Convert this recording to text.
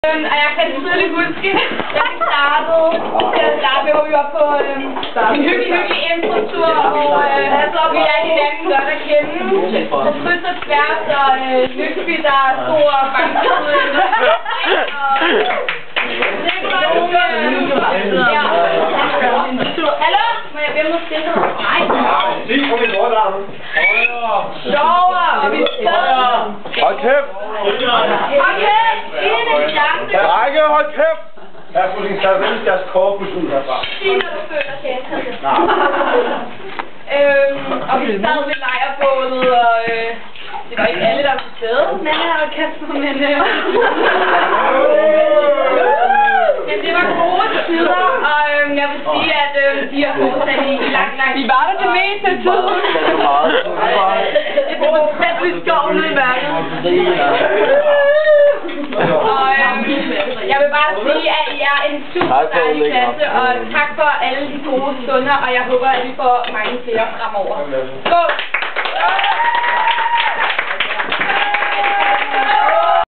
Og jeg kan tydeligt huske, da vi startede, hvor vi var på en hyggelig introtur, hvor vi er hinanden godt at kende. På kryds og tværs, og Lykkeby, der stod og bankede ud i det. Hallo? Må jeg bede mig stille? Nej. Sjovere, og vi sidder. Hold kæft! Hold kæft! Drenge, hold kæft! Jeg får din servens deres korpus ud herfra. Sig, når du føler kæft. Og vi sad ved lejrbålet, og det var ikke alle, der var til stede. Men hold kæft, men det var gode tider, og jeg vil sige, at de har fortsat i lang tid. Vi var der det meste af tiden. Det var tæt skoven i verden. Og jeg vil bare sige, at I er en super dejlig klasse, og tak for alle de gode stunder, og jeg håber, at vi får mange flere fremover. Skål!